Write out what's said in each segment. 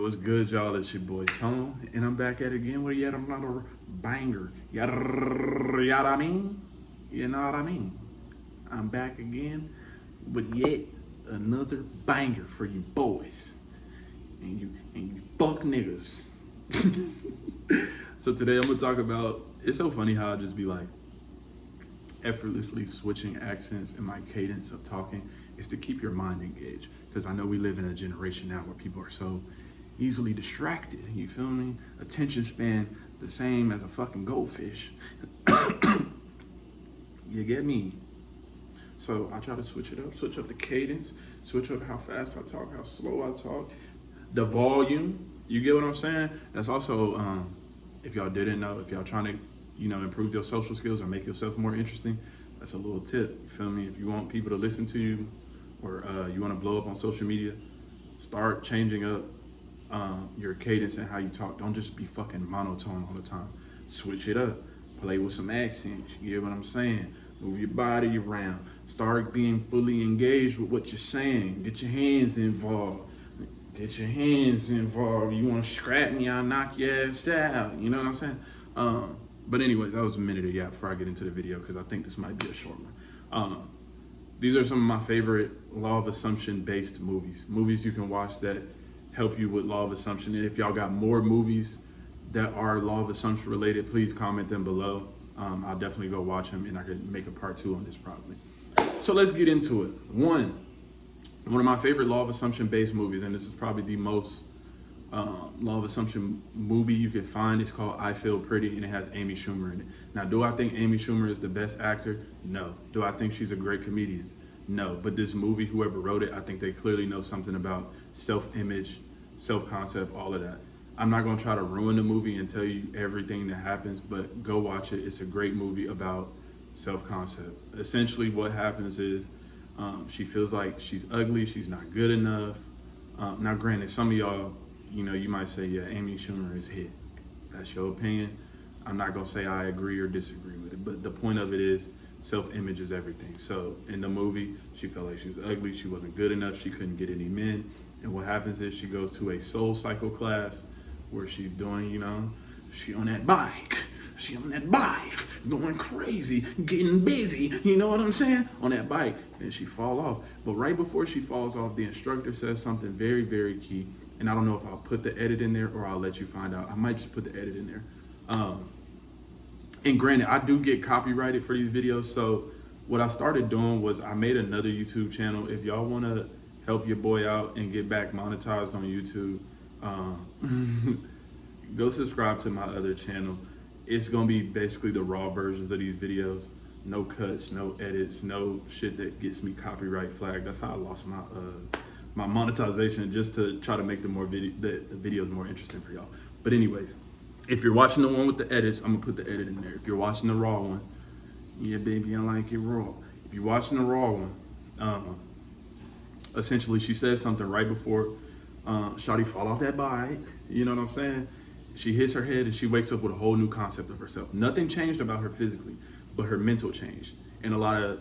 What's good, y'all? It's your boy Tone, and I'm back at it again with yet another banger. You know what I mean? You know what I mean? I'm back again with yet another banger for you boys and you fuck niggas. So today I'm gonna talk about. It's so funny how I just be like effortlessly switching accents and my cadence of talking is to keep your mind engaged. Because I know we live in a generation now where people are so easily distracted. You feel me? Attention span the same as a fucking goldfish. You get me? So I try to switch it up, switch up the cadence, switch up how fast I talk, how slow I talk, the volume. You get what I'm saying? That's also, if y'all didn't know, if y'all trying to, improve your social skills or make yourself more interesting, that's a little tip. You feel me? If you want people to listen to you, or you want to blow up on social media, start changing up your cadence and how you talk. Don't just be fucking monotone all the time. Switch it up. Play with some accents. You get what I'm saying? Move your body around. Start being fully engaged with what you're saying. Get your hands involved. Get your hands involved. You want to scrap me, I'll knock your ass out. You know what I'm saying? But anyways, that was a minute of yap before I get into the video because I think this might be a short one. These are some of my favorite law of assumption based movies. Movies you can watch that help you with law of assumption. And if y'all got more movies that are law of assumption related, please comment them below. I'll definitely go watch them and I could make a part 2 on this probably. So let's get into it. One of my favorite law of assumption based movies, and this is probably the most law of assumption movie you can find, is called I Feel Pretty, and it has Amy Schumer in it. Now, do I think Amy Schumer is the best actor? No. Do I think she's a great comedian? No. But this movie, whoever wrote it, I think they clearly know something about self-image, self-concept, all of that. I'm not going to try to ruin the movie and tell you everything that happens, but go watch it. It's a great movie about self-concept. Essentially what happens is she feels like she's ugly, she's not good enough. Now, granted, some of y'all, you might say, yeah, Amy Schumer is hit. That's your opinion. I'm not going to say I agree or disagree with it, but the point of it is self-image is everything. So in the movie, she felt like she was ugly, she wasn't good enough, she couldn't get any men. And what happens is she goes to a soul cycle class where she's doing, she on that bike. She on that bike, going crazy, getting busy, you know what I'm saying? On that bike, and she fall off. But right before she falls off, the instructor says something very, very key. And I don't know if I'll put the edit in there or I'll let you find out. I might just put the edit in there. And granted, I do get copyrighted for these videos. So what I started doing was I made another YouTube channel. If y'all want to help your boy out and get back monetized on YouTube, go subscribe to my other channel. It's gonna be basically the raw versions of these videos. No cuts, no edits, no shit that gets me copyright flagged. That's how I lost my monetization, just to try to make the videos more interesting for y'all. But anyways, if you're watching the one with the edits, I'm gonna put the edit in there. If you're watching the raw one, yeah, baby, I like it raw. If you're watching the raw one, essentially she says something right before Shawty fall off that bike. You know what I'm saying? She hits her head and she wakes up with a whole new concept of herself. Nothing changed about her physically, but her mental changed. And a lot of,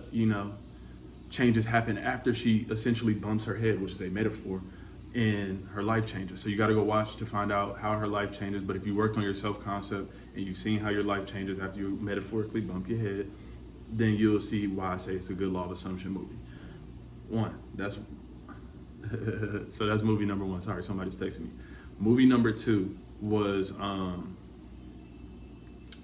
changes happen after she essentially bumps her head, which is a metaphor, and her life changes. So you got to go watch to find out how her life changes. But if you worked on your self-concept and you've seen how your life changes after you metaphorically bump your head, then you'll see why I say it's a good law of assumption movie. That's so that's movie number 1. Sorry, somebody's texting me. Movie number 2 was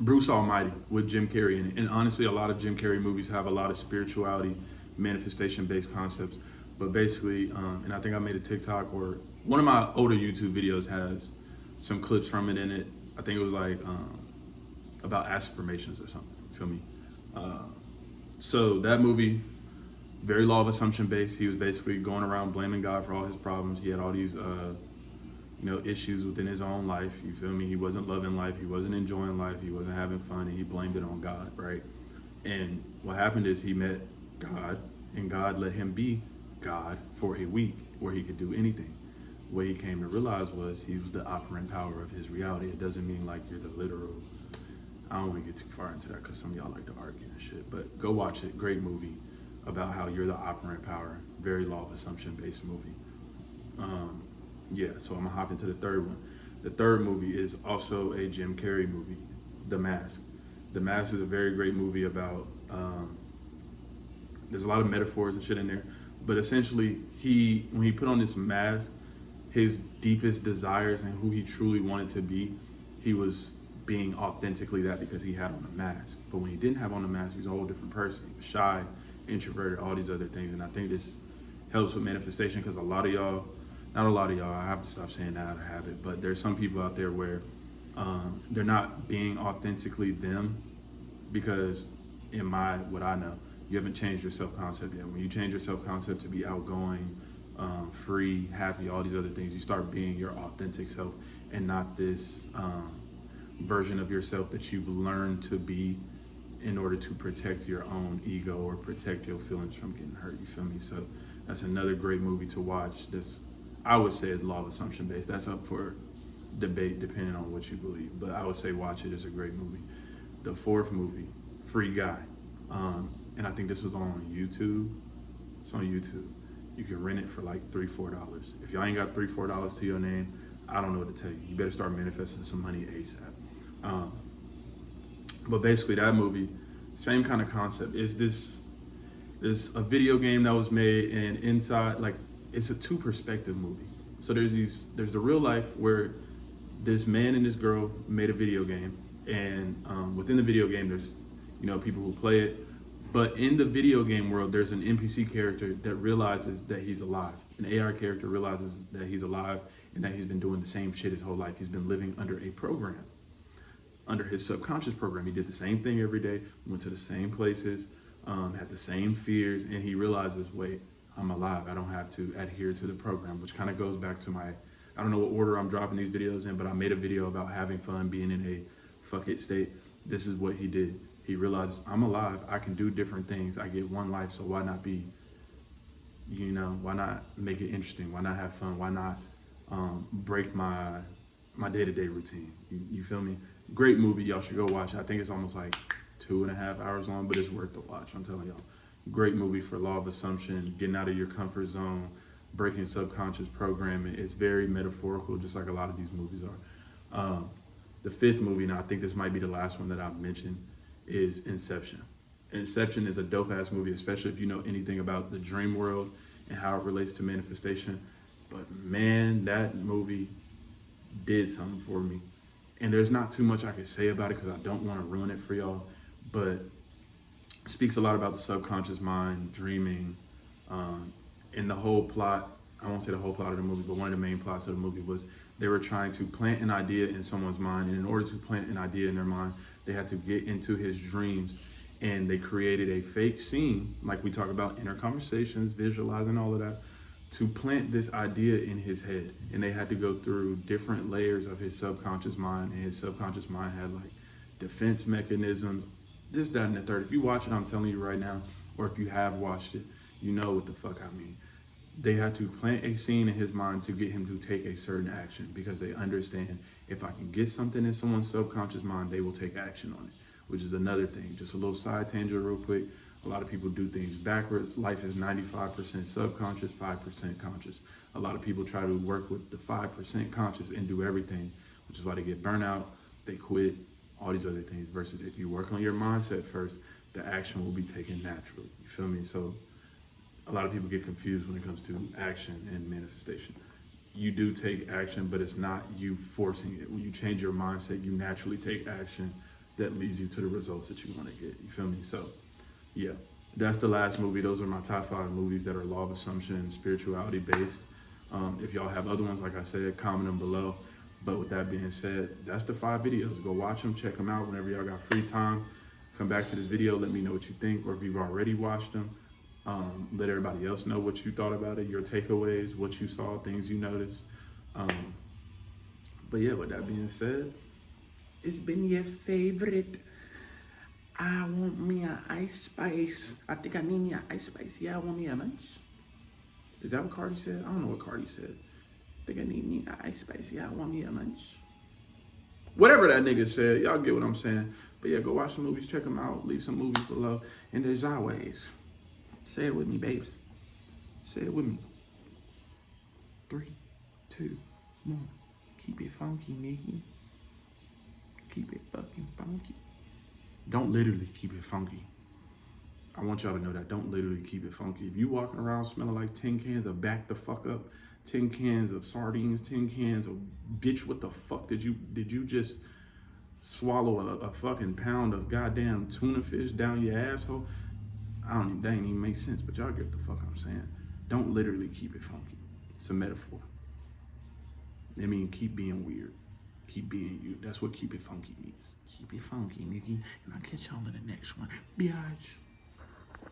Bruce Almighty with Jim Carrey in it. And honestly, a lot of Jim Carrey movies have a lot of spirituality, manifestation-based concepts. But basically, and I think I made a TikTok, or one of my older YouTube videos has some clips from it in it. I think it was like about affirmations or something. You feel me? So that movie, very law of assumption based. He was basically going around blaming God for all his problems. He had all these issues within his own life. You feel me? He wasn't loving life. He wasn't enjoying life. He wasn't having fun, and he blamed it on God, right? And what happened is he met God, and God let him be God for a week where he could do anything. What he came to realize was he was the operant power of his reality. It doesn't mean like you're the literal. I don't want to get too far into that because some of y'all like to argue and shit, but go watch it. Great movie about how you're the operant power. Very law of assumption based movie. Yeah, so I'm gonna hop into the third one. The third movie is also a Jim Carrey movie, The Mask. The Mask is a very great movie about. There's a lot of metaphors and shit in there, but essentially, when he put on this mask, his deepest desires and who he truly wanted to be, he was being authentically that because he had on a mask. But when he didn't have on the mask, he was a whole different person. He was shy, introverted, all these other things. And I think this helps with manifestation because a lot of y'all, not a lot of y'all, I have to stop saying that out of habit, but there's some people out there where they're not being authentically them because what I know, you haven't changed your self-concept yet. When you change your self-concept to be outgoing, free, happy, all these other things, you start being your authentic self and not this version of yourself that you've learned to be in order to protect your own ego or protect your feelings from getting hurt. You feel me? So that's another great movie to watch. This, I would say, is law of assumption based. That's up for debate depending on what you believe. But I would say watch it. It's a great movie. The fourth movie, Free Guy. And I think this was on YouTube. It's on YouTube. You can rent it for like $3-4. If y'all ain't got $3-4 to your name, I don't know what to tell you. You better start manifesting some money ASAP. But basically, that movie, same kind of concept. There's a video game that was made, and inside, like, it's a two-perspective movie. So there's the real life where this man and this girl made a video game, and within the video game, there's people who play it. But in the video game world, there's an NPC character that realizes that he's alive. An AR character realizes that he's alive and that he's been doing the same shit his whole life. He's been living under a program, under his subconscious program. He did the same thing every day, went to the same places, had the same fears, and he realizes, wait, I'm alive. I don't have to adhere to the program, which kind of goes back to I don't know what order I'm dropping these videos in, but I made a video about having fun, being in a fuck it state. This is what he did. He realizes, I'm alive, I can do different things. I get one life, so why not why not make it interesting? Why not have fun? Why not break my day-to-day routine? You feel me? Great movie, y'all should go watch it. I think it's almost like 2.5 hours long, but it's worth the watch, I'm telling y'all. Great movie for law of assumption, getting out of your comfort zone, breaking subconscious programming. It's very metaphorical, just like a lot of these movies are. The fifth movie, and I think this might be the last one that I've mentioned, is Inception. Inception is a dope ass movie, especially if you know anything about the dream world and how it relates to manifestation. But man, that movie did something for me. And there's not too much I can say about it because I don't want to ruin it for y'all, but it speaks a lot about the subconscious mind, dreaming, and the whole plot. I won't say the whole plot of the movie, but one of the main plots of the movie was they were trying to plant an idea in someone's mind. And in order to plant an idea in their mind, they had to get into his dreams, and they created a fake scene, like we talk about inner conversations, visualizing all of that, to plant this idea in his head. And they had to go through different layers of his subconscious mind, and his subconscious mind had like defense mechanisms, this, that, and the third. If you watch it, I'm telling you right now, or if you have watched it, you know what the fuck I mean. They had to plant a scene in his mind to get him to take a certain action because they understand if I can get something in someone's subconscious mind, they will take action on it, which is another thing. Just a little side tangent real quick. A lot of people do things backwards. Life is 95% subconscious, 5% conscious. A lot of people try to work with the 5% conscious and do everything, which is why they get burnout, they quit, all these other things. Versus if you work on your mindset first, the action will be taken naturally. You feel me? So a lot of people get confused when it comes to action and manifestation. You do take action, but it's not you forcing it. When you change your mindset, you naturally take action that leads you to the results that you want to get. You feel me? So, yeah, that's the last movie. Those are my top 5 movies that are law of assumption and spirituality based. If y'all have other ones, like I said, comment them below. But with that being said, that's the 5 videos. Go watch them, check them out whenever y'all got free time. Come back to this video, let me know what you think, or if you've already watched them. Let everybody else know what you thought about it, your takeaways, what you saw, things you noticed. But yeah, with that being said, it's been your favorite. I want me a ice spice. I think I need me a ice spice. Yeah, I want me a munch. Is that what Cardi said? I don't know what Cardi said. I think I need me a ice spice. Yeah, I want me a munch. Whatever that nigga said, y'all get what I'm saying. But yeah, go watch the movies, check them out, leave some movies below. And as always, say it with me, babes. Say it with me. 3, 2, Come on. Keep it funky, Nikki. Keep it fucking funky. Don't literally keep it funky. I want y'all to know that. Don't literally keep it funky. If you walking around smelling like tin cans of back the fuck up, tin cans of sardines, tin cans of bitch, what the fuck did you just swallow a fucking pound of goddamn tuna fish down your asshole? That ain't even make sense, but y'all get the fuck I'm saying. Don't literally keep it funky. It's a metaphor. I mean, keep being weird. Keep being you. That's what keep it funky means. Keep it funky, nigga. And I'll catch y'all in the next one. Biatch.